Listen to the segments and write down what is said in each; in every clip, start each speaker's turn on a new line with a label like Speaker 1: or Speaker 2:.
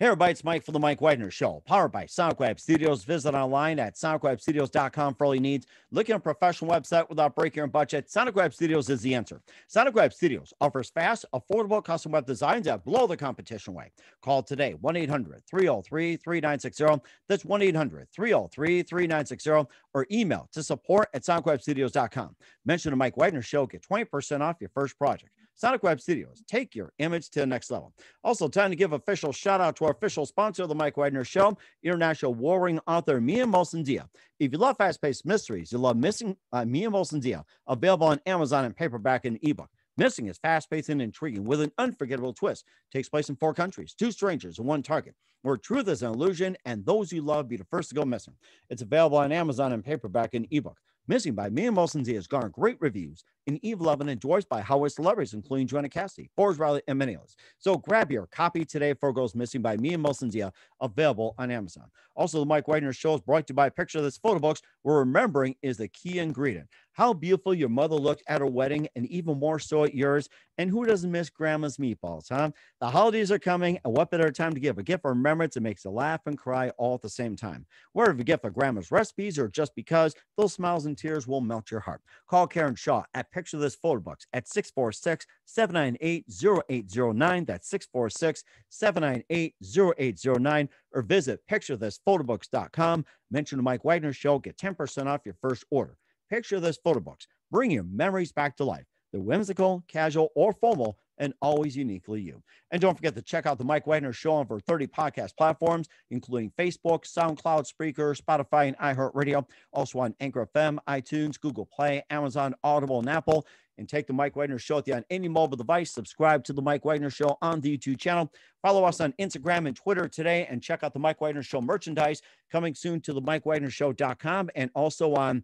Speaker 1: Hey, everybody, it's Mike for the Mike Wagner Show, powered by SoundCloud Studios. Visit online at soundcloudstudios.com for all you needs. Looking at a professional website without breaking your budget, SoundCloud Studios is the answer. SoundCloud Studios offers fast, affordable custom web designs that blow the competition away. Call today, 1-800-303-3960. That's 1-800-303-3960, or email to support@soundcloudstudios.com. Mention the Mike Wagner Show, get 20% off your first project. Sonic Web Studios, take your image to the next level. Also, time to give official shout out to our official sponsor of the Mike Wagner Show, international warring author Mia Molson-Dia. If you love fast-paced mysteries, you love Missing Mia Molson-Dia, available on Amazon in paperback and ebook. Missing is fast-paced and intriguing with an unforgettable twist. Takes place in 4 countries, 2 strangers, and 1 target, where truth is an illusion and those you love be the first to go missing. It's available on Amazon in paperback and ebook. Missing by Mia Molson-Dia has garnered great reviews and even loved and endorsed by Hollywood celebrities, including Joanna Cassidy, Forrest Riley, and many others. So grab your copy today before it goes missing by Mia Molson-Dia, available on Amazon. Also, the Mike Wagner Show is brought to you by a picture of this photo books, where remembering is the key ingredient. How beautiful your mother looked at her wedding, and even more so at yours. And who doesn't miss grandma's meatballs, huh? The holidays are coming, and what better time to give a gift of remembrance that makes you laugh and cry all at the same time? Whether a gift of grandma's recipes or just because, those smiles and tears will melt your heart. Call Karen Shaw at Picture This Photo Books at 646-798-0809. That's 646-798-0809. Or visit picturethisphotoBooks.com. Mention the Mike Wagner Show, get 10% off your first order. Picture This Photo Books. Bring your memories back to life. They're whimsical, casual, or formal, and always uniquely you. And don't forget to check out the Mike Wagner Show on over 30 podcast platforms, including Facebook, SoundCloud, Spreaker, Spotify, and iHeartRadio. Also on Anchor FM, iTunes, Google Play, Amazon, Audible, and Apple. And take the Mike Wagner Show on any mobile device. Subscribe to the Mike Wagner Show on the YouTube channel. Follow us on Instagram and Twitter today, and check out the Mike Wagner Show merchandise coming soon to the MikeWagnerShow.com, and also on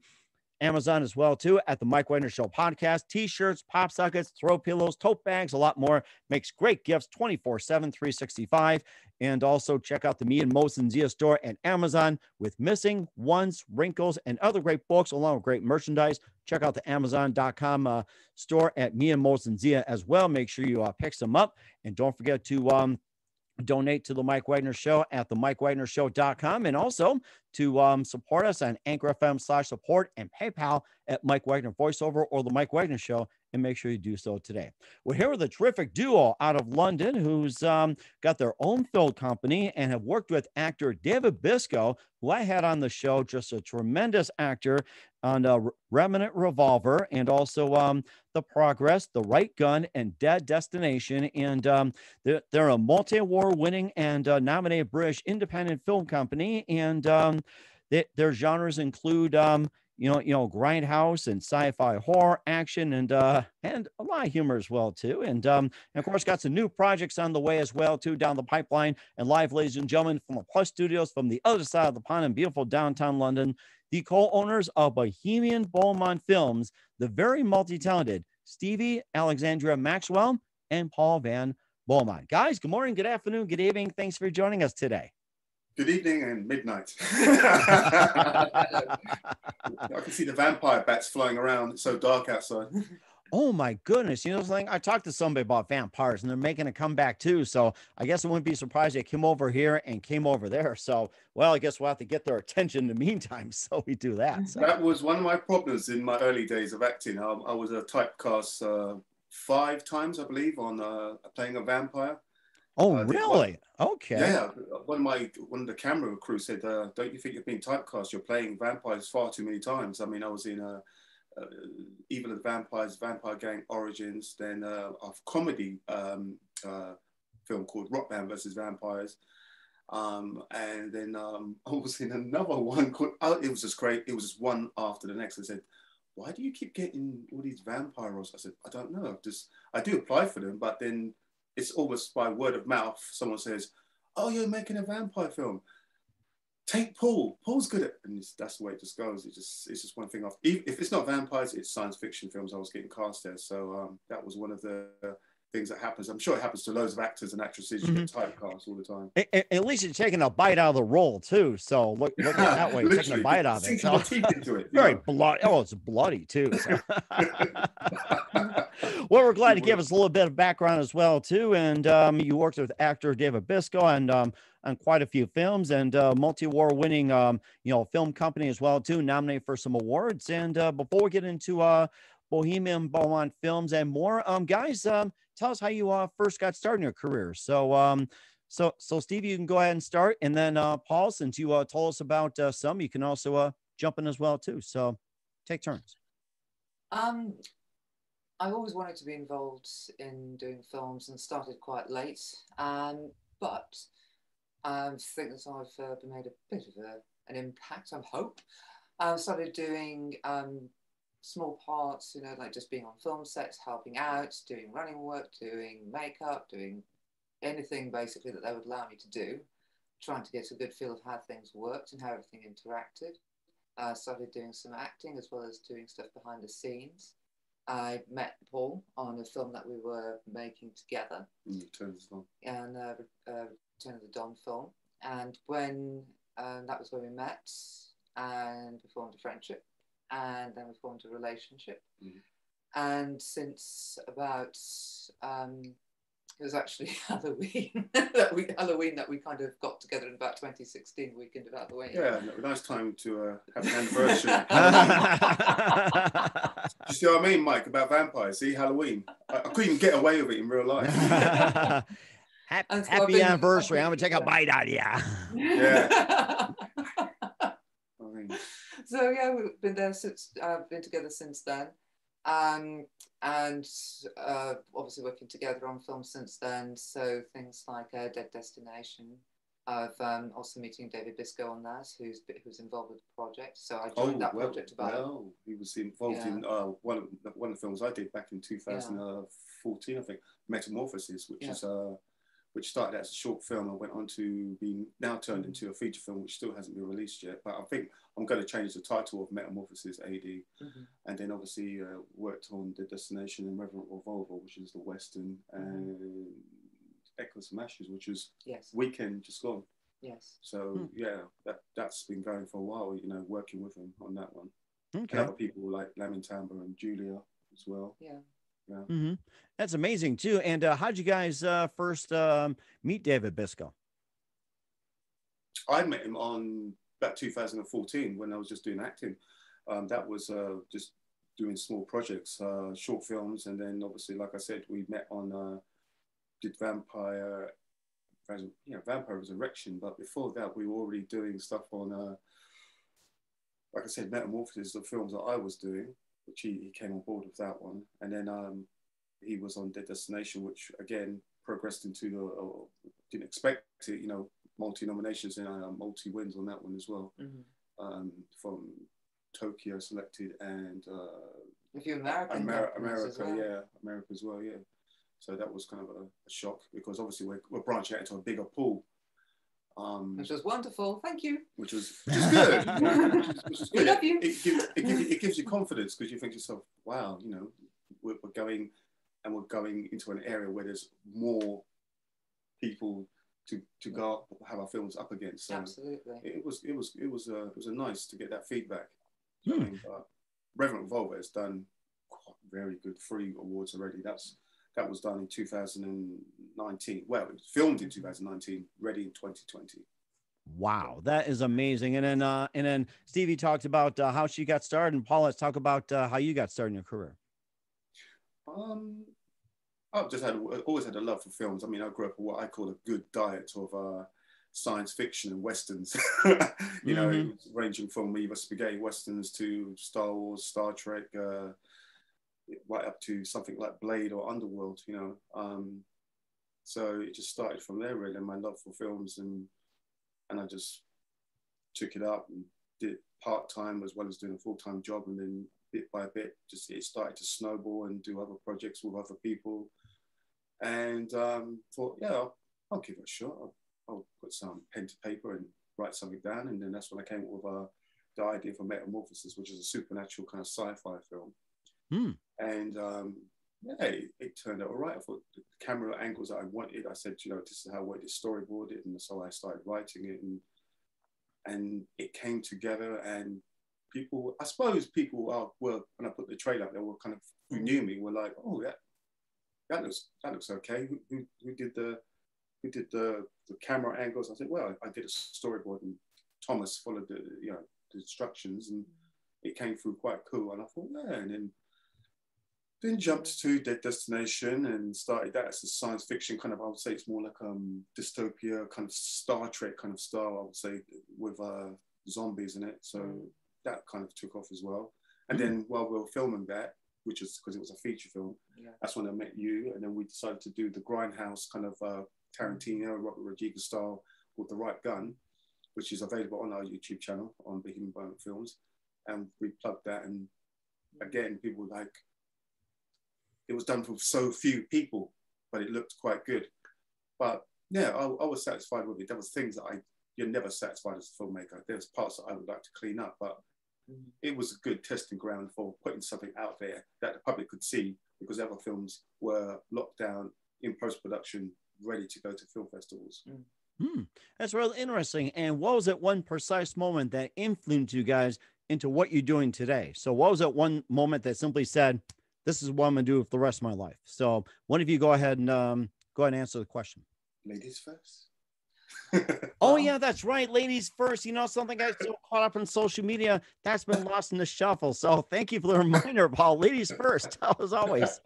Speaker 1: Amazon as well, too, at the Mike Wagner Show podcast. T-shirts, pop sockets, throw pillows, tote bags, a lot more. Makes great gifts 24/7, 365. And also check out the Me and Molson-Dia store at Amazon with Missing, Once, Wrinkles, and other great books, along with great merchandise. Check out the Amazon.com store at Me and Molson-Dia as well. Make sure you pick some up. And don't forget to donate to the Mike Wagner Show at the MikeWagnerShow.com, and also to support us on Anchor FM/support and PayPal at Mike Wagner Voiceover or the Mike Wagner Show, and make sure you do so today. We're here with a terrific duo out of London who's got their own film company and have worked with actor David Biscoe, who I had on the show, just a tremendous actor on Remnant Revolver, and also The Progress, The Right Gun, and Dead Destination. And they're a multi-award winning and nominated British independent film company. And their genres include grindhouse and sci-fi horror, action, and a lot of humor as well, too. And of course, got some new projects on the way as well, too, down the pipeline. And live, ladies and gentlemen, from the Plus Studios from the other side of the pond in beautiful downtown London, the co-owners of Bohemian Beaumont Films, the very multi-talented Stevie, Alexandria, Maxwell, and Paul Van Beaumont. Guys, good morning, good afternoon, good evening. Thanks for joining us today.
Speaker 2: Good evening and midnight. I can see the vampire bats flying around. It's so dark outside.
Speaker 1: Oh my goodness. You know, something, I talked to somebody about vampires and they're making a comeback too. So I guess I wouldn't be surprised they came over here and came over there. So, well, I guess we'll have to get their attention in the meantime. So we do that. So.
Speaker 2: That was one of my problems in my early days of acting. I was a typecast 5 times, I believe, on playing a vampire.
Speaker 1: Oh, really? Okay.
Speaker 2: Yeah. One of the camera crew said, don't you think you're being typecast? You're playing vampires far too many times. I mean, I was in Evil of the Vampires, Vampire Gang Origins, then a comedy film called Rock Band versus Vampires. And then I was in another one called, it was just great. It was just one after the next. I said, why do you keep getting all these vampire roles? I said, I don't know. I do apply for them, but then it's almost by word of mouth. Someone says, oh, you're making a vampire film. Take Paul. Paul's good at it. And that's the way it just goes. It's just one thing off. If it's not vampires, it's science fiction films I was getting cast as. So that was one of the things that happens. I'm sure it happens to loads of actors and actresses. You get typecast all the time.
Speaker 1: At least you're taking a bite out of the role too. So look at it that way. You're taking a bite out of it.
Speaker 2: Sinking your teeth into it.
Speaker 1: Very bloody. Oh, it's bloody too. So. Well, we're glad to give us a little bit of background as well, too. And you worked with actor David Biscoe and on quite a few films and multi-award winning, film company as well, too, nominated for some awards. And before we get into Bohemian Beaumont films and more, guys, tell us how you first got started in your career. So Steve, you can go ahead and start. And then Paul, since you told us about some, you can also jump in as well, too. So take turns.
Speaker 3: I've always wanted to be involved in doing films and started quite late, but I think that I've made a bit of an impact, I hope. I started doing small parts, like just being on film sets, helping out, doing running work, doing makeup, doing anything basically that they would allow me to do, trying to get a good feel of how things worked and how everything interacted. I started doing some acting as well as doing stuff behind the scenes. I met Paul on a film that we were making together.
Speaker 2: Return of the Don.
Speaker 3: And Return of the Don film. And when that was when we met and we formed a friendship and then we formed a relationship. And since about it was actually Halloween that we kind of got together in about 2016, weekend of Halloween.
Speaker 2: Yeah, nice time to have an anniversary. You see what I mean, Mike, about vampires? See, Halloween. I couldn't even get away with it in real life.
Speaker 1: Happy anniversary. I'm going to take a bite out of you.
Speaker 2: Yeah.
Speaker 3: So, yeah, we've been there since, been together since then. And obviously working together on films since then. So things like Dead Destination. I've also meeting David Biscoe on that, who's involved with the project. So I joined that project about.
Speaker 2: Well, he was involved in one of the films I did back in 2014, I think, Metamorphosis, which started as a short film and went on to be now turned into a feature film, which still hasn't been released yet. But I think I'm going to change the title of Metamorphosis AD, and then obviously worked on The Destination and Reverent Revolver, which is the Western, and Echoes from Ashes, which is Weekend just gone.
Speaker 3: Yes.
Speaker 2: So that's been going for a while, working with him on that one.
Speaker 1: Okay.
Speaker 2: And other people like Lamin Tamba and Julia as well.
Speaker 3: Yeah.
Speaker 1: Yeah. That's amazing too. And how did you guys first meet David Biscoe?
Speaker 2: I met him on about 2014 when I was just doing acting. That was just doing small projects, short films, and then obviously, like I said, we met on did Vampire Resurrection. But before that, we were already doing stuff on, like I said, Metamorphosis, the films that I was doing, which he came on board with that one. And then he was on Dead Destination, which again progressed into didn't expect it, multi-nominations and multi-wins on that one as well. From Tokyo selected and
Speaker 3: a few America,
Speaker 2: America as well, yeah. So that was kind of a shock because obviously we're branching out into a bigger pool.
Speaker 3: Which was wonderful. Thank you.
Speaker 2: Which is good. which is good.
Speaker 3: We love you.
Speaker 2: It gives you confidence because you think to yourself, wow, we're going into an area where there's more people to go up, have our films up against. So
Speaker 3: absolutely.
Speaker 2: It was nice to get that feedback. Reverent Revolver has done very good 3 awards already. That was done in 2019. Well, it was filmed in 2019, ready in 2020.
Speaker 1: Wow, that is amazing. And then Stevie talked about how she got started, and Paul, let's talk about how you got started in your career.
Speaker 2: I've always had a love for films. I mean, I grew up with what I call a good diet of science fiction and westerns. Ranging from either spaghetti westerns to Star Wars, Star Trek, right up to something like Blade or Underworld. So it just started from there, really, my love for films, and I just took it up and did it part-time as well as doing a full-time job, and then bit by bit, just it started to snowball and do other projects with other people, and thought, I'll give it a shot. I'll put some pen to paper and write something down, and then that's when I came up with the idea for Metamorphosis, which is a supernatural kind of sci-fi film. And it turned out all right. I thought the camera angles that I wanted, I said, this is how I wanted to storyboard it, and so I started writing it, and it came together, and people, I suppose people were, when I put the trailer up, they were kind of, who knew me, were like, oh, that looks okay. Who did the camera angles? I said, well, I did a storyboard, and Thomas followed the instructions, and it came through quite cool. And I thought, yeah, and then jumped to Dead Destination and started that as a science fiction kind of, I would say it's more like dystopia, kind of Star Trek kind of style, I would say, with zombies in it. So that kind of took off as well. And then while we were filming that, which is because it was a feature film, that's when I met you. And then we decided to do the Grindhouse kind of Tarantino, Robert Rodriguez style with The Right Gun, which is available on our YouTube channel on Bohemian Beaumont Films. And we plugged that, and again, people were like, it was done for so few people, but it looked quite good. But yeah, I was satisfied with it. There was things that you're never satisfied as a filmmaker. There's parts that I would like to clean up, but it was a good testing ground for putting something out there that the public could see, because other films were locked down in post-production, ready to go to film festivals.
Speaker 1: That's really interesting. And what was that one precise moment that influenced you guys into what you're doing today? So what was that one moment that simply said, this is what I'm gonna do for the rest of my life? So one of you go ahead and answer the question.
Speaker 2: Ladies first.
Speaker 1: Oh yeah, that's right. Ladies first. You know, something I so caught up in social media that's been lost in the shuffle. So thank you for the reminder, Paul. Ladies first, as always.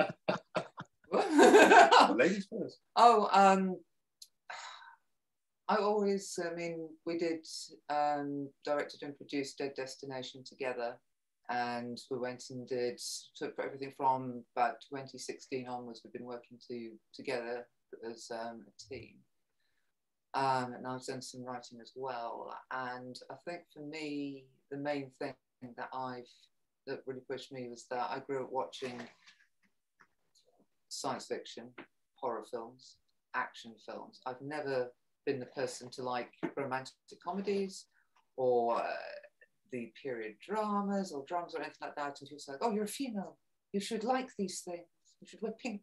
Speaker 2: Ladies first.
Speaker 3: We did directed and produced Dead Destination together, and we went and took everything from about 2016 onwards. We've been working together as a team. And I've done some writing as well. And I think for me, the main thing that really pushed me was that I grew up watching science fiction, horror films, action films. I've never been the person to like romantic comedies or the period dramas or anything like that. And people say, oh, you're a female, you should like these things, you should wear pink.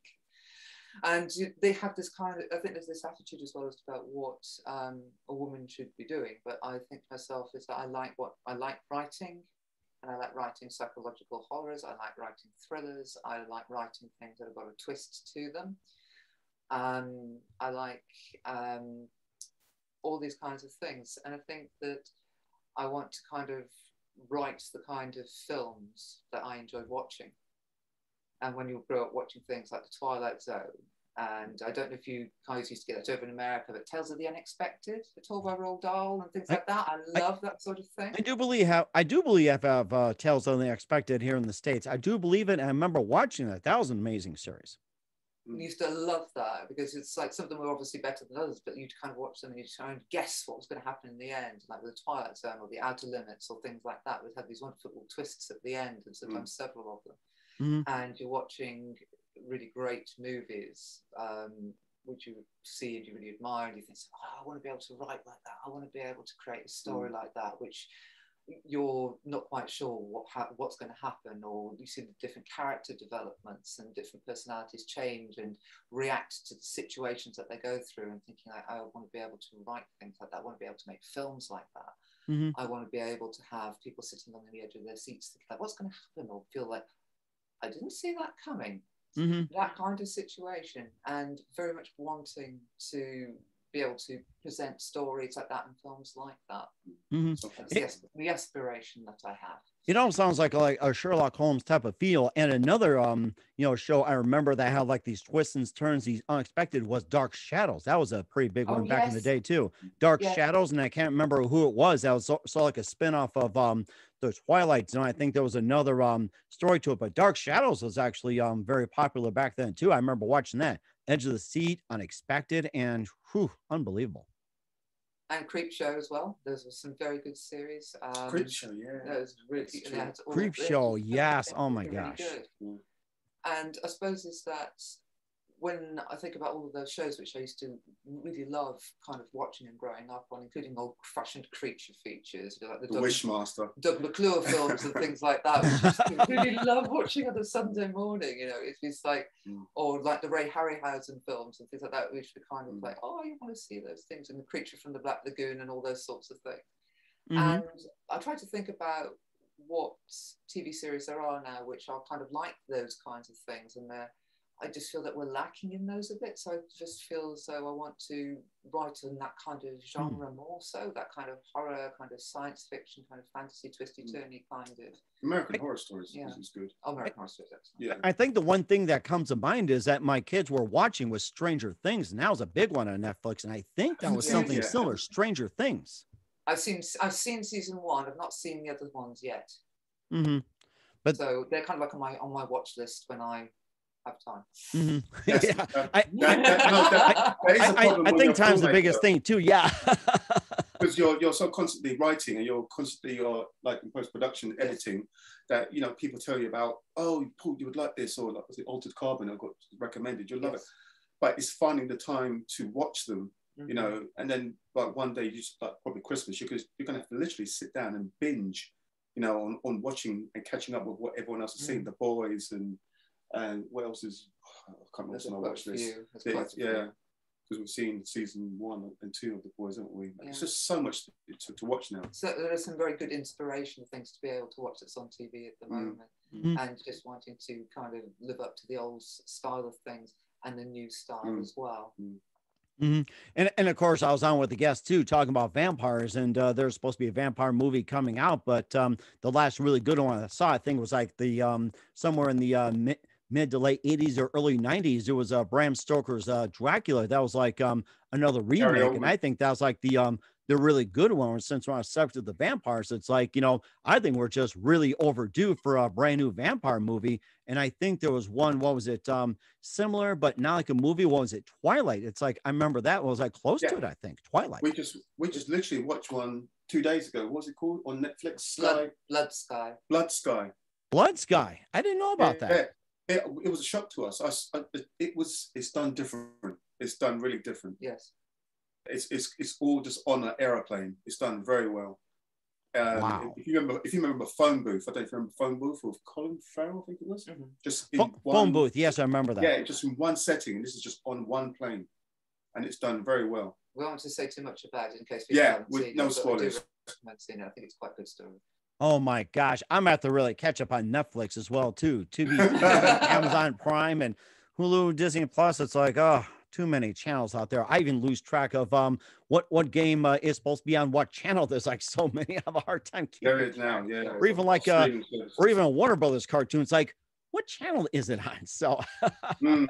Speaker 3: And they have this kind of, I think there's this attitude as well as about what a woman should be doing. But I think to myself is that I like writing, and I like writing psychological horrors. I like writing thrillers. I like writing things that have got a twist to them. I like all these kinds of things. And I think that I want to kind of write the kind of films that I enjoyed watching. And when you grow up watching things like The Twilight Zone, and I don't know if you guys used to get that over in America, but Tales of the Unexpected, the 12 Roald Dahl and things like that. I love that sort of thing. I do believe
Speaker 1: I have Tales of the Unexpected here in the States. I do believe it. And I remember watching that. That was an amazing series.
Speaker 3: I used to love that, because it's like some of them were obviously better than others, but you'd kind of watch them and you'd try and guess what was going to happen in the end, like with The Twilight Zone or The Outer Limits or things like that. We'd have these wonderful little twists at the end, and sometimes several of them. And you're watching really great movies, which you see and you really admire, and you think, oh, I want to be able to write like that. I want to be able to create a story like that, which you're not quite sure what's going to happen, or you see the different character developments and different personalities change and react to the situations that they go through, and thinking, like, I want to be able to write things like that. I want to be able to make films like that. I want to be able to have people sitting on the edge of their seats thinking, like, what's going to happen, or feel like, I didn't see that coming. That kind of situation, and very much wanting to be able to present stories like that in films like that. So that's the aspiration that I have.
Speaker 1: It all sounds like a Sherlock Holmes type of feel. And another show I remember that had like these twists and turns, these unexpected, was Dark Shadows. That was a pretty big one back in the day too. Dark Shadows, and I can't remember who it was. That was so like a spinoff of the Twilight Zone. I think there was another story to it, but Dark Shadows was actually very popular back then too. I remember watching that. Edge of the Seat, Unexpected, and unbelievable.
Speaker 3: And Creepshow as well. Those were some very good series.
Speaker 2: Creepshow, yeah.
Speaker 3: That was really
Speaker 1: Creepshow, yes. Oh my gosh.
Speaker 3: Good. And I suppose is that when I think about all of those shows, which I used to really love kind of watching and growing up on, including old-fashioned creature features, like the
Speaker 2: Wishmaster,
Speaker 3: Doug McClure films and things like that, which I used to really love watching on a Sunday morning. You know, it's like, or like the Ray Harryhausen films and things like that, which were kind of like, oh, you want to see those things, and the Creature from the Black Lagoon and all those sorts of things. And I try to think about what TV series there are now, which are kind of like those kinds of things, and I just feel that we're lacking in those a bit. So I just feel as though I want to write in that kind of genre more, so that kind of horror, kind of science fiction, kind of fantasy, twisty turny kind of.
Speaker 2: American Horror Stories is good.
Speaker 3: American Horror Stories,
Speaker 2: yeah.
Speaker 1: I think the one thing that comes to mind is that my kids were watching was Stranger Things, and that was a big one on Netflix, and I think that was something similar, Stranger Things.
Speaker 3: I've seen season 1. I've not seen the other ones yet.
Speaker 1: Mm-hmm. But
Speaker 3: so they're kind of like on my watch list when I have time.
Speaker 1: Mm-hmm.
Speaker 2: Yes,
Speaker 1: yeah.
Speaker 2: I
Speaker 1: think time's the biggest thing too. Yeah.
Speaker 2: Because you're so constantly writing and you're like in post-production editing that, you know, people tell you about, oh, Paul, you would like this, or like, was it Altered Carbon, I got recommended, you'll love it. But it's finding the time to watch them, you know, and then like one day, you just like probably Christmas, you're gonna have to literally sit down and binge, you know, on watching and catching up with what everyone else is seeing, The Boys and what else is, I can't remember on my watch list. Yeah, because we've seen season 1 and 2 of The Boys, haven't we? It's just so much to watch now.
Speaker 3: So there are some very good inspiration things to be able to watch that's on TV at the moment, and just wanting to kind of live up to the old style of things and the new style as well.
Speaker 1: Mm-hmm. And of course, I was on with the guest too, talking about vampires, and there's supposed to be a vampire movie coming out, but the last really good one I saw, I think, was like the somewhere in the mid to late 80s or early 90s. It was Bram Stoker's Dracula. That was like another remake, and I think that was like the really good one. Since we're on the subject of the vampires, it's like, you know, I think we're just really overdue for a brand new vampire movie. And I think there was one, what was it, similar but not like a movie, what was it, Twilight? It's like, I remember that was like close to it, I think. Twilight.
Speaker 2: We just literally watched one 2 days ago. What was it called on Netflix?
Speaker 3: Blood Sky.
Speaker 1: Blood Sky. I didn't know about that.
Speaker 2: It was a shock to us. It's done different. It's done really different.
Speaker 3: Yes.
Speaker 2: It's all just on an aeroplane. It's done very well.
Speaker 1: Wow.
Speaker 2: If you remember Phone Booth, I don't know if you remember Phone Booth with Colin Farrell, I think it was. Just in
Speaker 1: Phone Booth, yes, I remember that.
Speaker 2: Yeah, just in one setting, and this is just on one plane, and it's done very well.
Speaker 3: We don't want to say too much about it in case people haven't seen
Speaker 2: no
Speaker 3: it,
Speaker 2: spoilers.
Speaker 3: I recommend seeing it. I think it's quite a good story.
Speaker 1: Oh my gosh, I'm gonna have to really catch up on Netflix as well too. Tubi, Amazon Prime, and Hulu, Disney Plus. It's like, oh, too many channels out there. I even lose track of what game is supposed to be on what channel. There's like so many. I have a hard time keeping.
Speaker 2: There is now, yeah.
Speaker 1: Or even like or even a Warner Brothers cartoon. It's like, what channel is it on? So
Speaker 2: yeah,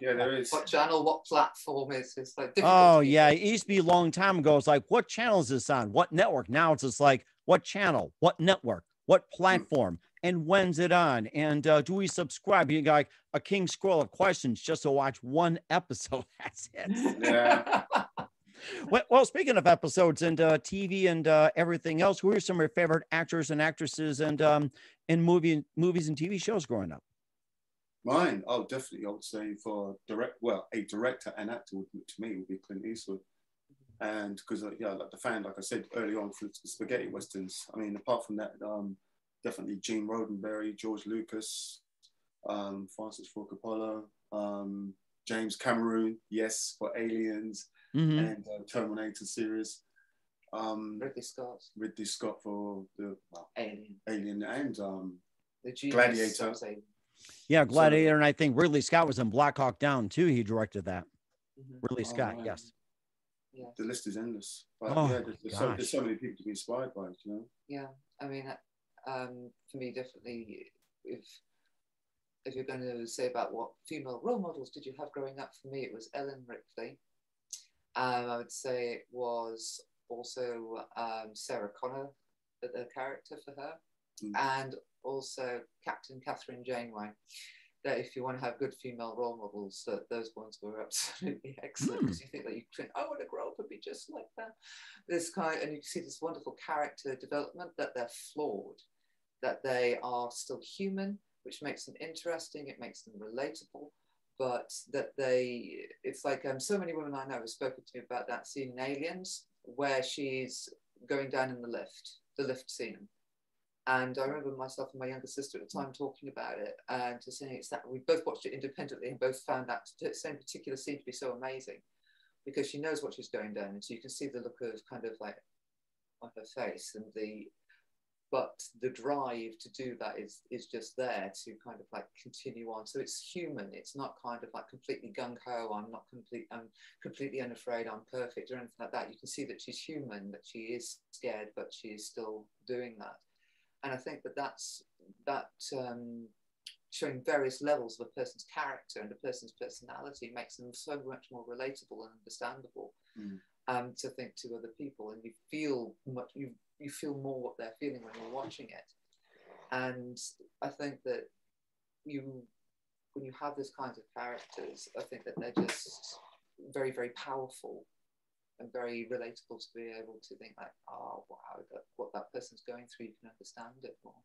Speaker 2: there is.
Speaker 3: What channel, what platform is it's like
Speaker 1: yeah, it used to be a long time ago. It's like, what channel is this on? What network? Now it's just like, what channel, what network, what platform, and when's it on? And do we subscribe? You got like a king scroll of questions just to watch one episode. That's it.
Speaker 2: Yeah.
Speaker 1: Well, speaking of episodes and TV and everything else, who are some of your favorite actors and actresses and in movies and TV shows growing up?
Speaker 2: Mine, definitely, I would say for a director and actor to me would be Clint Eastwood. And because like the fan, like I said early on, for spaghetti westerns. I mean, apart from that, definitely Gene Roddenberry, George Lucas, Francis Ford Coppola, James Cameron, yes, for Aliens and Terminator series. Ridley Scott for the Alien and the Gladiator.
Speaker 1: Yeah, Gladiator, and I think Ridley Scott was in Black Hawk Down too. He directed that. Ridley Scott, yes.
Speaker 2: Yeah. The list is endless. But there's so many people to be inspired by, you know?
Speaker 3: Yeah, I mean, for me, definitely, if you're going to say about what female role models did you have growing up, for me, it was Ellen Ripley. I would say it was also Sarah Connor, the character for her, and also Captain Catherine Janeway. That if you want to have good female role models, that those ones were absolutely excellent, because you think that you think, I want to grow up and be just like that. And you see this wonderful character development, that they're flawed, that they are still human, which makes them interesting, it makes them relatable, but that it's like so many women I know have spoken to me about that scene in Aliens, where she's going down in the lift scene. And I remember myself and my younger sister at the time talking about it, and just saying it's that we both watched it independently and both found that same particular scene to be so amazing, because she knows what she's going down, and so you can see the look of kind of like on her face and the but the drive to do that is just there to kind of like continue on. So it's human. It's not kind of like completely gung-ho. I'm completely unafraid. I'm perfect or anything like that. You can see that she's human, that she is scared, but she is still doing that. And I think that's showing various levels of a person's character and a person's personality makes them so much more relatable and understandable. To think to other people, and you feel more what they're feeling when you're watching it. And I think that when you have this kind of characters, I think that they're just very, very powerful and very relatable to be able to think like, oh wow, what that person's going through, you can understand it more.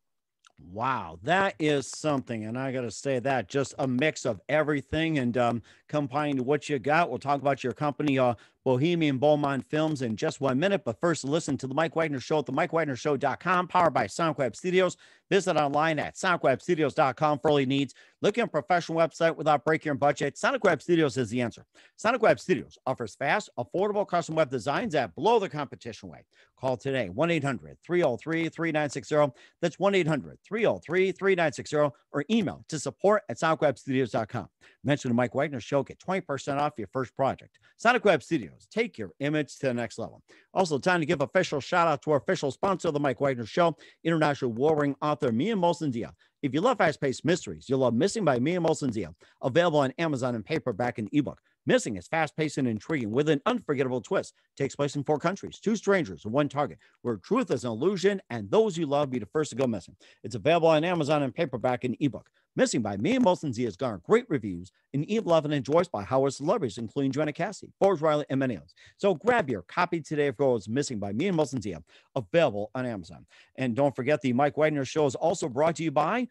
Speaker 1: Wow, that is something. And I got to say that just a mix of everything and combining what you got. We'll talk about your company, Bohemian Beaumont Films, in just 1 minute. But first, listen to The Mike Wagner Show at themikewagnershow.com, powered by SoundWeb Studios. Visit online at soundwebstudios.com for all your needs. Looking at a professional website without breaking your budget? Sonic Web Studios is the answer. Sonic Web Studios offers fast, affordable custom web designs that blow the competition away. Call today, 1-800-303-3960. That's 1-800-303-3960, or email to support@sonicwebstudios.com. Mention The Mike Wagner Show, get 20% off your first project. Sonic Web Studios, take your image to the next level. Also, time to give official shout out to our official sponsor of The Mike Wagner Show, international warring author Mia Molson-Dia. If you love fast-paced mysteries, you'll love Missing by Mia Molson-Dia, available on Amazon in paperback and ebook. Missing is fast-paced and intriguing with an unforgettable twist. Takes place in 4 countries, 2 strangers, and 1 target, where truth is an illusion and those you love be the first to go missing. It's available on Amazon in paperback and ebook. Missing by Mia Molson-Dia has garnered great reviews and even loved and enjoyed by Howard celebrities, including Joanna Cassidy, Forbes Riley, and many others. So grab your copy today of Girls Missing by Mia Molson-Dia, available on Amazon. And don't forget, the Mike Wagner Show is also brought to you by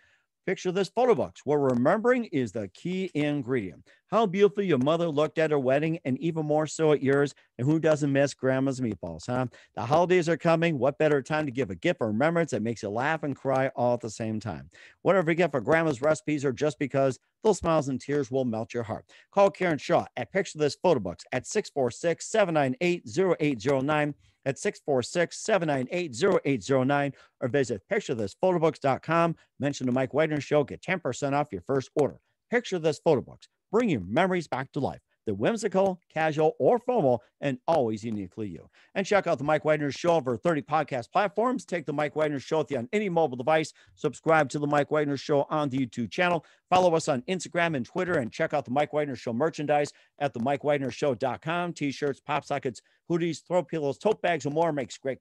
Speaker 1: Picture This Photo Books, where remembering is the key ingredient. How beautiful your mother looked at her wedding, and even more so at yours. And who doesn't miss grandma's meatballs, huh? The holidays are coming. What better time to give a gift of remembrance that makes you laugh and cry all at the same time? Whatever you get for grandma's recipes or just because, those smiles and tears will melt your heart. Call Karen Shaw at Picture This Photo Books at 646-798-0809. at 646-798-0809, or visit picturethisphotoBooks.com. Mention The Mike Wagner Show, get 10% off your first order. Picture This Photo Books, bring your memories back to life. They're whimsical, casual, or formal, and always uniquely you. And check out The Mike Wagner Show over 30 podcast platforms. Take The Mike Wagner Show with you on any mobile device. Subscribe to The Mike Wagner Show on the YouTube channel. Follow us on Instagram and Twitter, and check out The Mike Wagner Show merchandise at themikewagnershow.com. T-shirts, pop sockets, hoodies, throw pillows, tote bags, and more. Makes great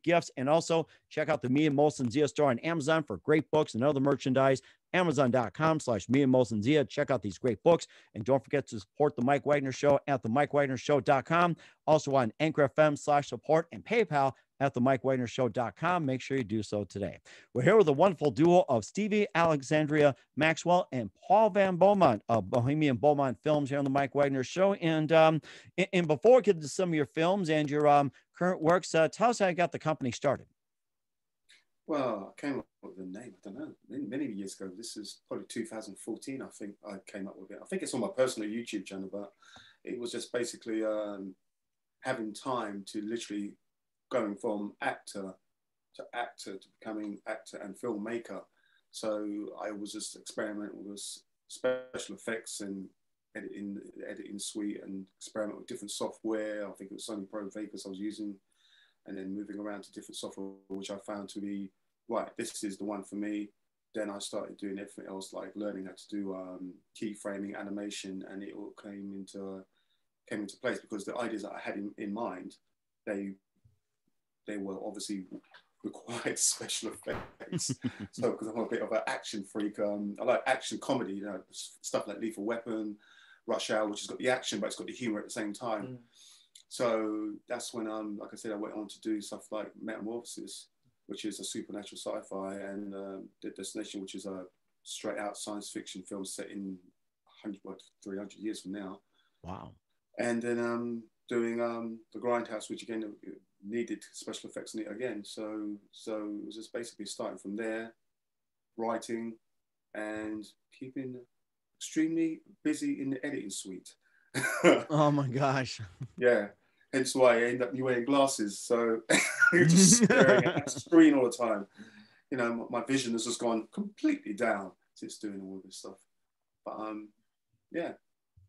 Speaker 1: gifts. And also check out the Mia Molson-Dia store on Amazon for great books and other merchandise. Amazon.com/Mia Molson-Dia. Check out these great books. And don't forget to support The Mike Wagner Show at themikewagnershow.com. Also on Anchor FM/support and PayPal at themikewagnershow.com. Make sure you do so today. We're here with the wonderful duo of Stevie, Alexandria, Maxwell, and Paul Van Beaumont of Bohemian Beaumont Films here on the Mike Wagner Show. And before we get to some of your films and your current works, tell us how you got the company started.
Speaker 2: Well, I came up with the name, I don't know, many years ago. This is probably 2014, I think I came up with it. I think it's on my personal YouTube channel, but it was just basically having time to literally going from actor to becoming actor and filmmaker. So I was just experimenting with special effects and editing suite and experiment with different software. I think it was Sony Pro Vegas I was using, and then moving around to different software, which I found to be, right, this is the one for me. Then I started doing everything else, like learning how to do keyframing, animation, and it all came into place because the ideas that I had in mind, they were obviously required special effects. So because I'm a bit of an action freak, I like action comedy, you know, stuff like Lethal Weapon, Rush Hour, which has got the action, but it's got the humor at the same time. So that's when, like I said, I went on to do stuff like Metamorphosis, which is a supernatural sci-fi, and The Destination, which is a straight out science fiction film set in 300 years from now.
Speaker 1: Wow.
Speaker 2: And then doing The Grindhouse, which again needed special effects in it again. So it was just basically starting from there, writing and keeping extremely busy in the editing suite.
Speaker 1: Oh my gosh.
Speaker 2: Yeah. Hence why I end up wearing glasses. So you're just staring at that screen all the time. You know, my vision has just gone completely down since doing all this stuff. But yeah.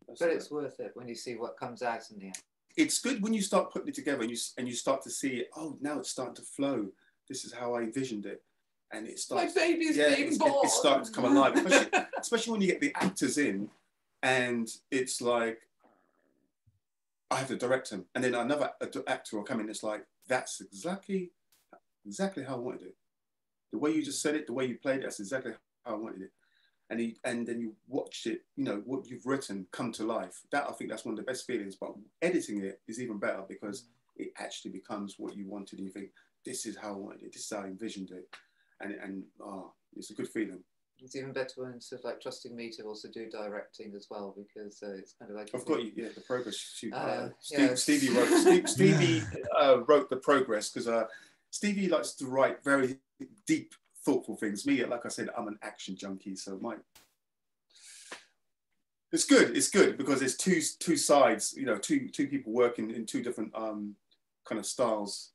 Speaker 3: But it's worth it when you see what comes out in the end.
Speaker 2: It's good when you start putting it together and you start to see, oh, now it's starting to flow. This is how I envisioned it. And it starts.
Speaker 3: My baby's being born.
Speaker 2: It's starting to come alive, especially when you get the actors in, and it's like, I have to direct him, and then another actor will come in. It's like, that's exactly how I wanted it. The way you just said it, the way you played it, that's exactly how I wanted it. And then you watched it, you know, what you've written come to life. That, I think that's one of the best feelings. But editing it is even better because it actually becomes what you wanted. And you think, this is how I wanted it. This is how I envisioned it. And it's a good feeling.
Speaker 3: It's even better when sort of like trusting me to also do directing as well, because it's kind of like
Speaker 2: I've got you. Yeah, the progress.
Speaker 3: yeah.
Speaker 2: Stevie wrote the progress because Stevie likes to write very deep, thoughtful things. Me, like I said, I'm an action junkie, so it's good. It's good because there's two sides. You know, two people working in two different kind of styles.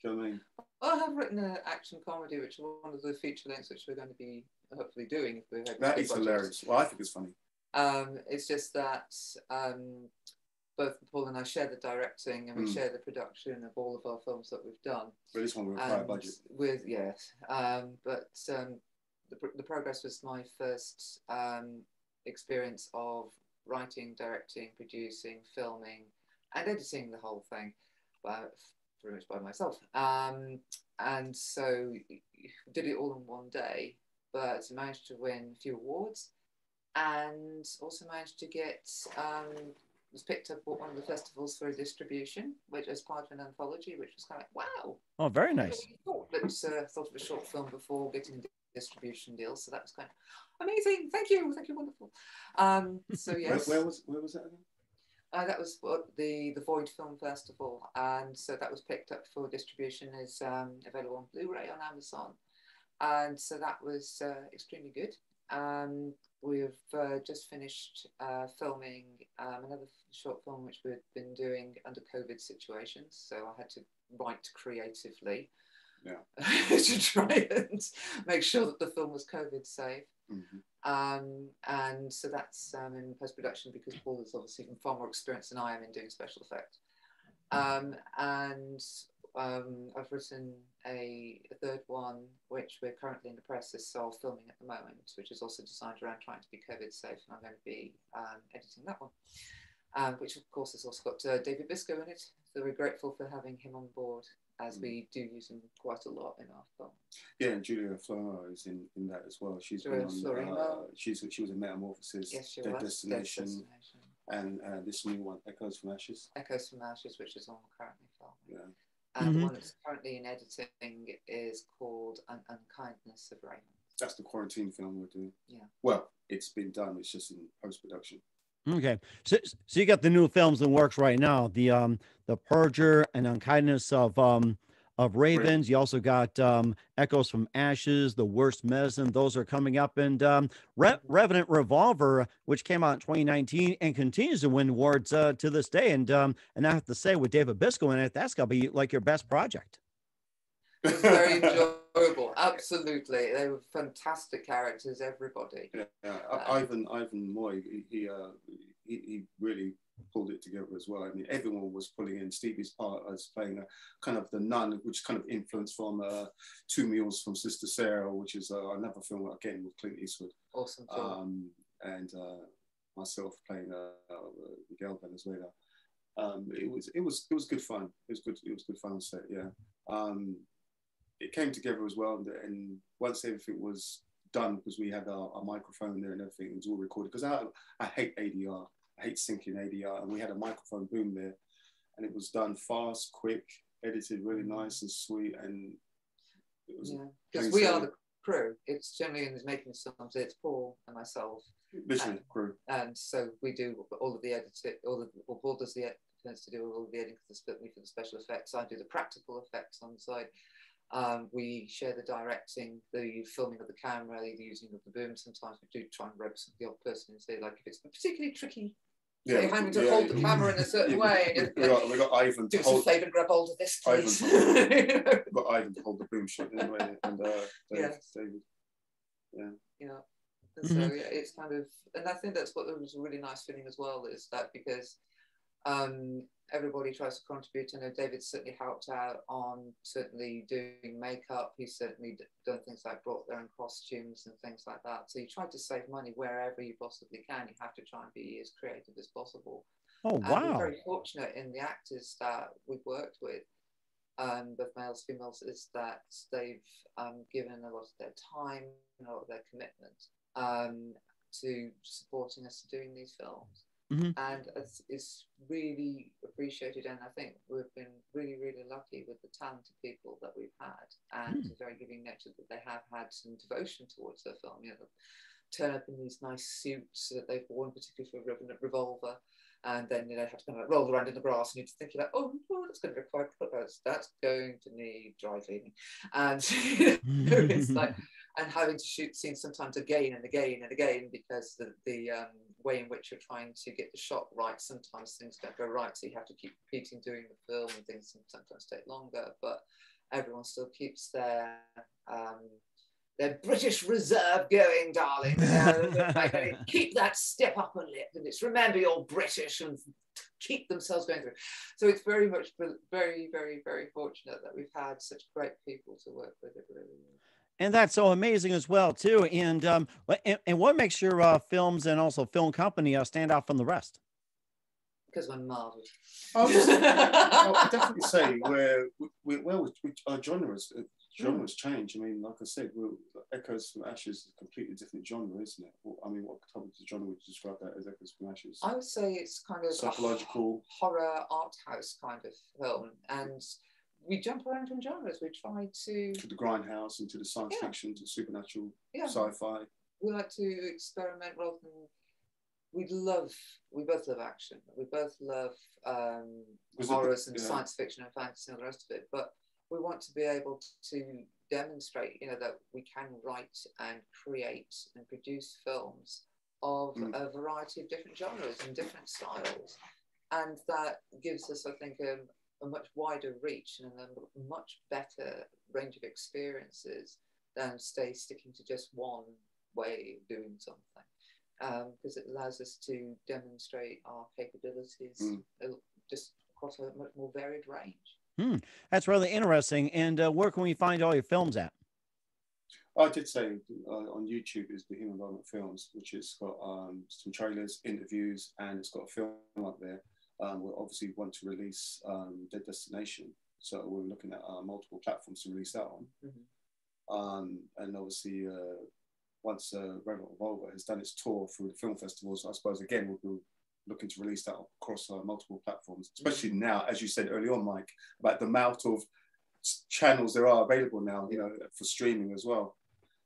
Speaker 2: Do you know what I mean?
Speaker 3: I have written an action comedy, which is one of the feature lengths which we're going to be hopefully doing.
Speaker 2: That is hilarious. Well, I think it's funny.
Speaker 3: It's just that both Paul and I share the directing and we share the production of all of our films that we've done.
Speaker 2: But this one we're a higher budget.
Speaker 3: But the progress was my first experience of writing, directing, producing, filming, and editing the whole thing. Pretty much by myself, and so did it all in one day, but managed to win a few awards, and also managed to get was picked up at one of the festivals for a distribution, which as part of an anthology, which was kind of like, wow.
Speaker 1: Oh, very nice.
Speaker 3: Thought of a short film before getting a distribution deal, so that was kind of amazing. Thank you, wonderful. So yes.
Speaker 2: Where was that again?
Speaker 3: That was the Void Film Festival, and so that was picked up for distribution. Is available on Blu-ray on Amazon, and so that was extremely good. We've just finished filming another short film which we've been doing under COVID situations, so I had to write creatively to try and make sure that the film was COVID safe. And so that's in post-production because Paul is obviously far more experienced than I am in doing special effects. And I've written a third one, which we're currently in the process of filming at the moment, which is also designed around trying to be COVID safe, and I'm going to be editing that one, which of course has also got David Biscoe in it. So we're grateful for having him on board, as we do use him quite a lot in our film.
Speaker 2: Yeah, and Julia Florino is in that as well. She's been on, she was in Metamorphosis,
Speaker 3: yes, she
Speaker 2: Dead
Speaker 3: was.
Speaker 2: Destination, and this new one, Echoes from Ashes.
Speaker 3: Echoes from Ashes, which is one we're currently filming.
Speaker 2: Yeah.
Speaker 3: And the one that's currently in editing is called Unkindness of Raymond.
Speaker 2: That's the quarantine film we're doing.
Speaker 3: Yeah.
Speaker 2: Well, it's been done. It's just in post-production.
Speaker 1: Okay, so you got the new films in works right now, the Purger and Unkindness of Ravens. You also got Echoes from Ashes, The Worst Medicine. Those are coming up, and Revenant Revolver, which came out in 2019 and continues to win awards to this day. And I have to say, with David Biscoe in it, that's got to be like your best project.
Speaker 3: It was very enjoyable. Absolutely, they were fantastic characters. Everybody.
Speaker 2: Yeah. Ivan Moy, he really pulled it together as well. I mean, everyone was pulling in. Stevie's part as playing a kind of the nun, which kind of influenced from Two Mules from Sister Sarah, which is another film again with Clint Eastwood.
Speaker 3: Awesome film.
Speaker 2: And myself playing Miguel Venezuela. It was good fun. It was good fun set. Yeah. It came together as well, and once everything was done, because we had our microphone there and everything, it was all recorded. Because I hate ADR, I hate syncing ADR, and we had a microphone boom there, and it was done fast, quick, edited really nice and sweet, and it was
Speaker 3: because we are the crew. It's generally in making songs. It's Paul and myself,
Speaker 2: literally crew,
Speaker 3: and so we do all of the editing. Paul does the to do all of the editing, because split me for the special effects. I do the practical effects on the side. We share the directing, the filming of the camera, the using of the boom. Sometimes we do try and rub the odd person and say, like, if it's a particularly tricky So you're having to hold the camera in a certain way.
Speaker 2: We got Ivan to
Speaker 3: hold. Do us a favour and grab hold of this, please.
Speaker 2: We've got Ivan to hold the boom shot anyway, and David. Yeah.
Speaker 3: And so it's kind of, and I think that's what was a really nice feeling as well, is that because everybody tries to contribute. I know David certainly helped out on certainly doing makeup. He's certainly done things like brought their own costumes and things like that. So you try to save money wherever you possibly can. You have to try and be as creative as possible.
Speaker 1: Oh, wow.
Speaker 3: And we're very fortunate in the actors that we've worked with, both males, females, is that they've given a lot of their time and a lot of their commitment to supporting us doing these films. And it's really appreciated, and I think we've been really, really lucky with the talented people that we've had, and a very giving nature that they have had some devotion towards their film. Turn up in these nice suits that they've worn, particularly for Revolver, and then have to kind of roll around in the grass, and you're thinking like, oh, that's going to require that's going to need dry cleaning, and it's like, and having to shoot scenes sometimes again and again and again, because the way in which you're trying to get the shot right, sometimes things don't go right, so you have to keep repeating doing the film, and things sometimes take longer, but everyone still keeps their British reserve going, darling. Keep that step upper lip, and it's remember you're British, and keep themselves going through. So it's very much, very, very, very fortunate that we've had such great people to work with. It really is.
Speaker 1: And that's so amazing as well, too. And what makes your films and also film company stand out from the rest?
Speaker 3: Because we're marvelous.
Speaker 2: I'll definitely say our genres change. I mean, like I said, Echoes from Ashes is a completely different genre, isn't it? I mean, what type of genre would you describe that as, Echoes from Ashes?
Speaker 3: I would say it's kind of
Speaker 2: psychological,
Speaker 3: horror, art house kind of film, and we jump around in genres. We try to
Speaker 2: the grindhouse, into the science fiction, to supernatural, sci-fi.
Speaker 3: We like to experiment rather than. We both love action. We both love horrors and science fiction and fantasy and the rest of it. But we want to be able to demonstrate, that we can write and create and produce films of a variety of different genres and different styles, and that gives us, I think, a much wider reach and a much better range of experiences than sticking to just one way of doing something, because it allows us to demonstrate our capabilities just across a much more varied range.
Speaker 1: That's really interesting. And where can we find all your films at?
Speaker 2: I did say on YouTube is Bohemian Beaumont Films, which has got some trailers, interviews, and it's got a film up there. We obviously want to release Dead Destination, so we're looking at multiple platforms to release that on. And obviously, once Revolver has done its tour through the film festivals, I suppose again we'll be looking to release that across multiple platforms, especially now, as you said early on, Mike, about the amount of channels there are available now, for streaming as well.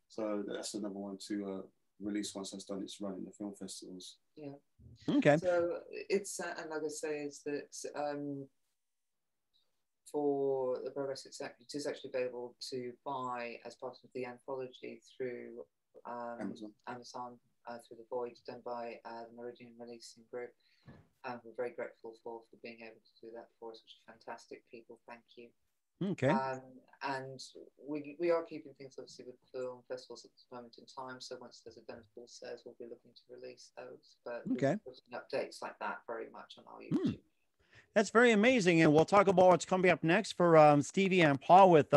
Speaker 2: So that's another one to release once that's done its run in the film festivals.
Speaker 3: Yeah.
Speaker 1: Okay.
Speaker 3: So it's and like I say, is that for the progress, it is actually available to buy as part of the anthology through Amazon through the Void, done by the Meridian Releasing Group. We're very grateful for being able to do that for us, which are fantastic people. Thank you.
Speaker 1: Okay.
Speaker 3: And we are keeping things obviously with film festivals at this moment in time. So once there's a done full sales, we'll be looking to release those. But
Speaker 1: okay,
Speaker 3: we're putting updates like that very much on our YouTube.
Speaker 1: That's very amazing. And we'll talk about what's coming up next for Stevie and Paul with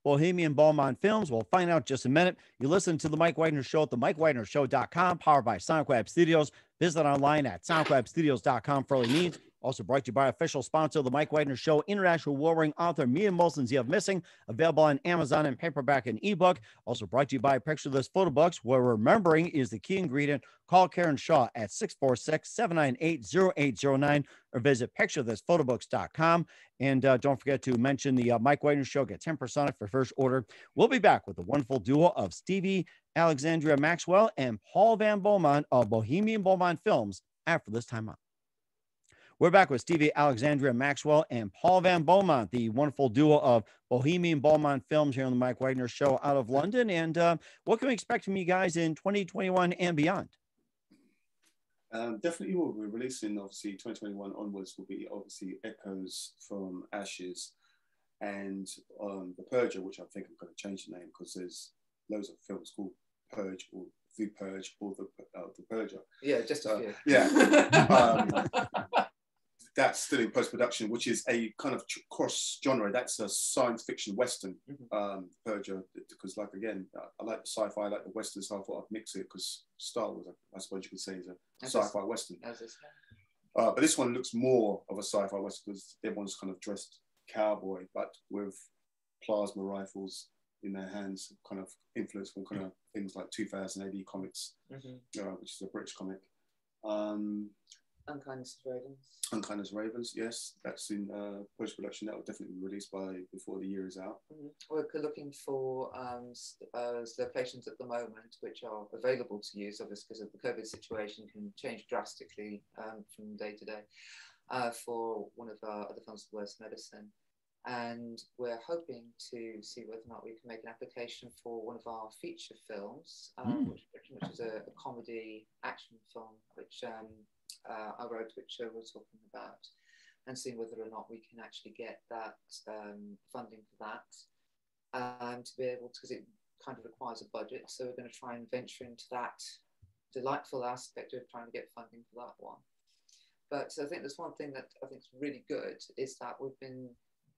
Speaker 1: Bohemian Beaumont Films. We'll find out in just a minute. You listen to The Mike Wagner Show at themikewagnershow.com, powered by SoundCloud Studios. Visit online at soundcloudstudios.com for all your needs. Also brought to you by official sponsor of The Mike Wagner Show, international warring author Mia Molson's You Have Missing, available on Amazon in paperback and ebook. Also brought to you by Picture This Photo Books, where remembering is the key ingredient. Call Karen Shaw at 646-798-0809 or visit picturethisphotobooks.com. And don't forget to mention the Mike Wagner Show. Get 10% off your first order. We'll be back with the wonderful duo of Stevie, Alexandria Maxwell, and Paul Van Beaumont of Bohemian Beaumont Films after this time out. We're back with Stevie, Alexandria Maxwell, and Paul Van Beaumont, the wonderful duo of Bohemian Beaumont Films here on the Mike Wagner Show out of London. And what can we expect from you guys in 2021 and beyond?
Speaker 2: Definitely will. We're releasing, obviously, 2021 onwards will be obviously Echoes from Ashes and The Purger, which I think I'm going to change the name because there's loads of films called Purge or The Purge or The Purger.
Speaker 3: Yeah, just a few.
Speaker 2: Yeah. That's still in post-production, which is a kind of cross-genre. That's a science fiction Western, Purger, because like, again, I like the sci-fi, I like the Western, so I thought I'd mix it because Star Wars, I suppose you could say, is a sci-fi Western. But this one looks more of a sci-fi Western because everyone's kind of dressed cowboy, but with plasma rifles in their hands, kind of influence from kind of things like 2000 AD comics, which is a British comic.
Speaker 3: Unkindness of Ravens.
Speaker 2: Unkindness of Ravens, yes. That's in post-production. That will definitely be released before the year is out.
Speaker 3: We're looking for locations at the moment which are available to use, obviously because of the COVID situation can change drastically from day to day, for one of our other films, The Worst Medicine. And we're hoping to see whether or not we can make an application for one of our feature films, which is a comedy action film, which I wrote, which we're talking about, and seeing whether or not we can actually get that funding for that, to be able to, because it kind of requires a budget. So we're going to try and venture into that delightful aspect of trying to get funding for that one. But I think there's one thing that I think is really good is that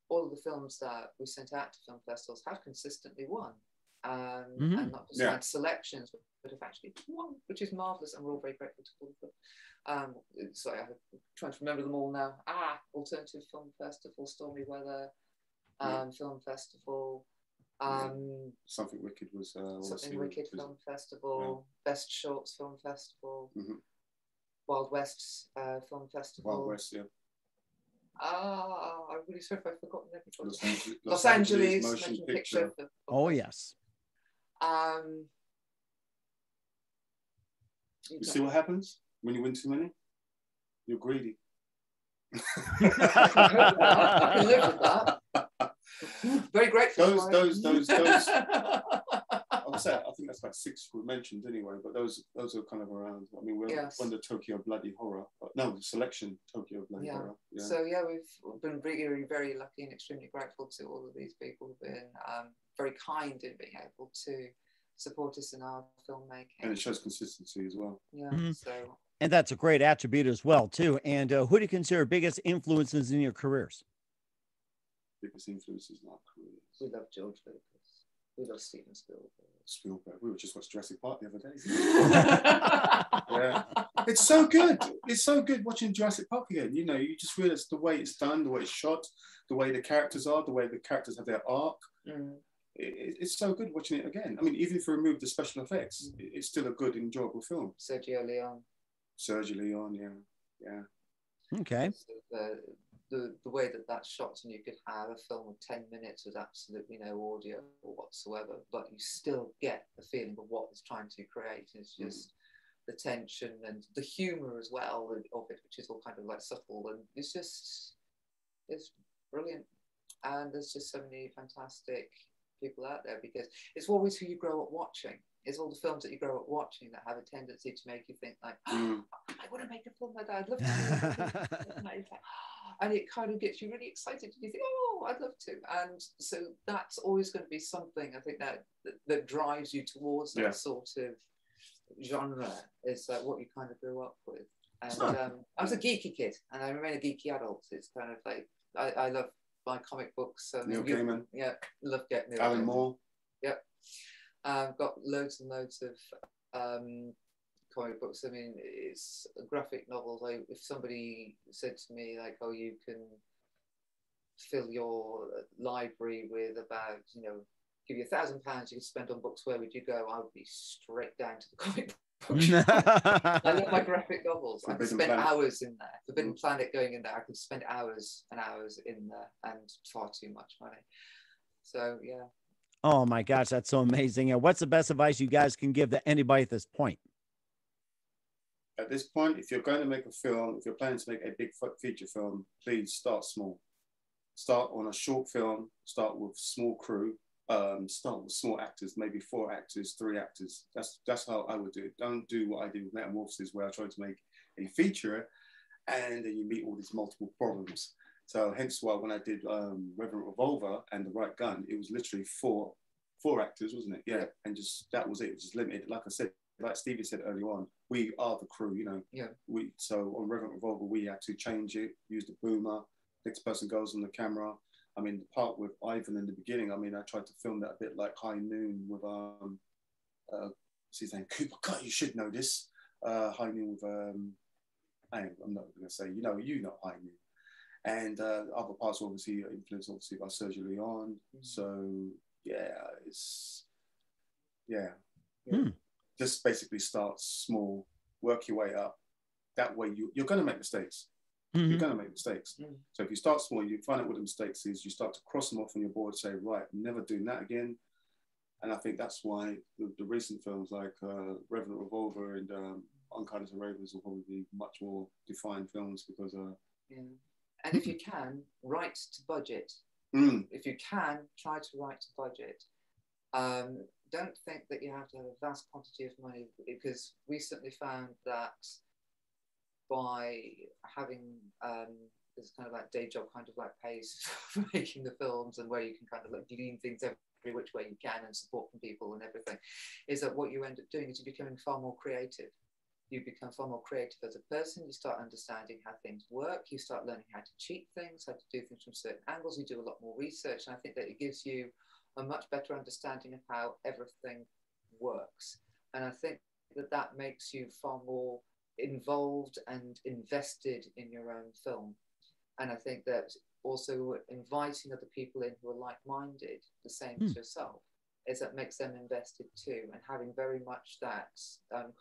Speaker 3: all of the films that we sent out to film festivals have consistently won. And not just had selections, but have actually won, which is marvellous, and we're all very grateful to all of them. Sorry, I'm trying to remember them all now. Alternative Film Festival, Stormy Weather, Film Festival.
Speaker 2: Something Wicked was...
Speaker 3: Something Wicked Film Festival, Best Shorts Film Festival, Wild West Film Festival.
Speaker 2: Wild West, yeah.
Speaker 3: I'm really sorry if I've forgotten everybody.
Speaker 2: Los Angeles Motion Picture.
Speaker 1: Oh, yes.
Speaker 2: You see what happens when you win too many? You're greedy.
Speaker 3: I can live with that. Very grateful.
Speaker 2: Those I think that's about 6 we mentioned anyway, but those are kind of around. I mean, we're on the Tokyo Bloody Horror. No, the selection Tokyo Bloody Horror. Yeah. So
Speaker 3: we've been really very lucky and extremely grateful to all of these people who've been very kind in being able to support us in our filmmaking.
Speaker 2: And it shows consistency as well.
Speaker 3: Yeah. So.
Speaker 1: And that's a great attribute as well too. And who do you consider biggest influences in your careers?
Speaker 2: Biggest influences in our careers.
Speaker 3: We love George Lucas. We love Steven
Speaker 2: Spielberg. We were just watching Jurassic Park the other day. Yeah. It's so good. It's so good watching Jurassic Park again. You know, you just realize the way it's done, the way it's shot, the way the characters are, the way the characters have their arc. It's so good watching it again. I mean, even if you remove the special effects, it's still a good, enjoyable film.
Speaker 3: Sergio Leone, yeah.
Speaker 1: Okay.
Speaker 3: The way that's shot, and you could have a film of 10 minutes with absolutely no audio whatsoever, but you still get the feeling of what it's trying to create. It's just the tension and the humour as well of it, which is all kind of like subtle, and it's brilliant. And there's just so many fantastic people out there, because it's always who you grow up watching. It's all the films that you grow up watching that have a tendency to make you think like, I want to make a film like that. I'd love to. And it kind of gets you really excited. And you think, oh, I'd love to. And so that's always going to be something, I think, that drives you towards that sort of genre, is what you kind of grew up with. And I was a geeky kid, and I remain a geeky adult. It's kind of like, I love my comic books.
Speaker 2: Neil Gaiman.
Speaker 3: Yeah, love getting Neil
Speaker 2: Alan
Speaker 3: Gaiman.
Speaker 2: Moore.
Speaker 3: Yep. I've got loads and loads of comic books. I mean, it's graphic novels. If somebody said to me, like, oh, you can fill your library with about, give you £1,000 you could spend on books, where would you go? I would be straight down to the comic book shop. I love my graphic novels. I could spend hours in there. Forbidden Planet going in there, I could spend hours and hours in there, and far too much money. So, yeah.
Speaker 1: Oh my gosh, that's so amazing. And what's the best advice you guys can give to anybody at this point?
Speaker 2: At this point, if you're going to make a film, if you're planning to make a big feature film, please start small. Start on a short film, start with small crew, start with small actors, maybe 4 actors, 3 actors. That's how I would do it. Don't do what I did with Metamorphosis, where I tried to make and you feature it, and then you meet all these multiple problems. So hence why when I did Reverend Revolver and The Right Gun, it was literally four actors, wasn't it? Yeah, and just that was it. It was just limited. Like I said, like Stevie said earlier on, we are the crew, you know.
Speaker 3: Yeah.
Speaker 2: So on Reverend Revolver, we had to change it, use the boomer. Next person goes on the camera. I mean, the part with Ivan in the beginning, I mean, I tried to film that a bit like High Noon with what's his name? Cooper Cut. You should know this. High Noon with I'm not going to say, you know High Noon. And other parts obviously influenced obviously by Sergio Leone. So just basically start small, work your way up. That way you're going to make mistakes. You're going to make mistakes. So if you start small, you find out what the mistakes is, you start to cross them off on your board, say, right, I'm never doing that again. And I think that's why the recent films like Revenant Revolver and Unkindness and Ravens will probably be much more defined films because
Speaker 3: and if you can, write to budget. If you can, try to write to budget. Don't think that you have to have a vast quantity of money, because we certainly found that by having this kind of like day job kind of like pays for making the films, and where you can kind of like glean things every which way you can and support from people and everything, is that what you end up doing is you're becoming far more creative. You become far more creative as a person. You start understanding how things work. You start learning how to cheat things, how to do things from certain angles. You do a lot more research, and I think that it gives you a much better understanding of how everything works. And I think that that makes you far more involved and invested in your own film. And I think that also inviting other people in who are like-minded, the same as yourself, is that makes them invested too. And having very much that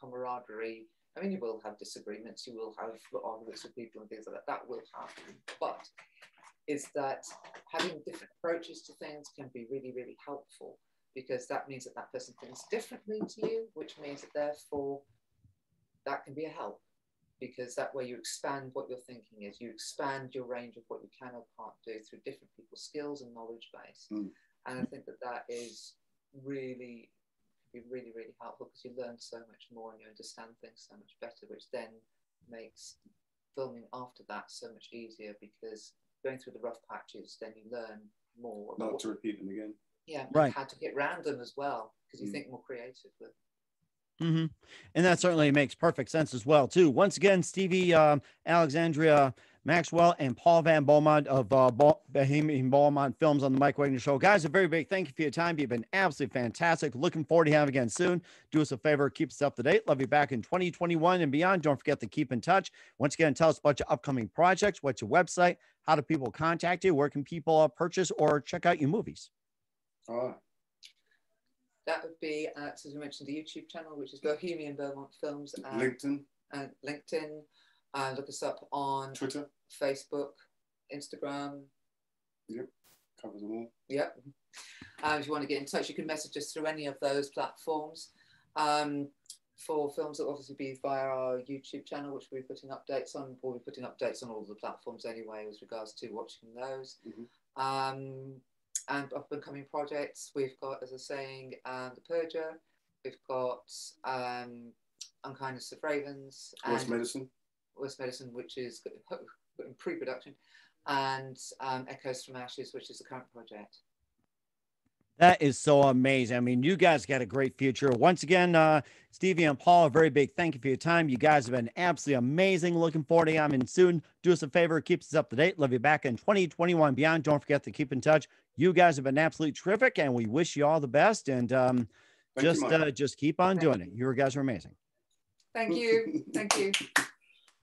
Speaker 3: camaraderie. I mean, you will have disagreements, you will have arguments with people and things like that. That will happen. But is that having different approaches to things can be really, really helpful, because that means that that person thinks differently to you, which means that therefore that can be a help, because that way you expand what your thinking is, you expand your range of what you can or can't do through different people's skills and knowledge base. And I think that that is really helpful, because you learn so much more and you understand things so much better, which then makes filming after that so much easier, because going through the rough patches, then you learn more.
Speaker 2: Not to repeat them again.
Speaker 3: Yeah,
Speaker 1: right.
Speaker 3: How to get around them as well, because you think more creatively.
Speaker 1: And that certainly makes perfect sense as well, too. Once again, Stevie, Alexandria, Maxwell, and Paul Van Beaumont of Bohemian Beaumont Films on the Mike Wagner Show. Guys, a very big thank you for your time. You've been absolutely fantastic. Looking forward to having you again soon. Do us a favor, keep us up to date. Love you back in 2021 and beyond. Don't forget to keep in touch. Once again, tell us about your upcoming projects. What's your website? How do people contact you? Where can people purchase or check out your movies?
Speaker 2: All right.
Speaker 3: That would be, as we mentioned, the YouTube channel, which is Bohemian Beaumont Films.
Speaker 2: LinkedIn.
Speaker 3: LinkedIn. Look us up on
Speaker 2: Twitter,
Speaker 3: Facebook, Instagram.
Speaker 2: Yep, covers them all.
Speaker 3: Yep. If you want to get in touch, you can message us through any of those platforms. For films, that will obviously be via our YouTube channel, which we'll be putting updates on. We'll be putting updates on all the platforms anyway, as regards to watching those. And up-and-coming projects, we've got, as I was saying, The Purger. We've got Unkindness of Ravens.
Speaker 2: Worst Medicine,
Speaker 3: which is in pre-production. And Echoes from Ashes, which is the current project.
Speaker 1: That is so amazing. I mean, you guys got a great future. Once again, Stevie and Paul, a very big thank you for your time. You guys have been absolutely amazing. Looking forward to coming soon. Do us a favor, keep us up to date. Love you back in 2021 beyond. Don't forget to keep in touch. You guys have been absolutely terrific, and we wish you all the best. And just keep on doing it. You guys are amazing.
Speaker 3: Thank you. Thank you.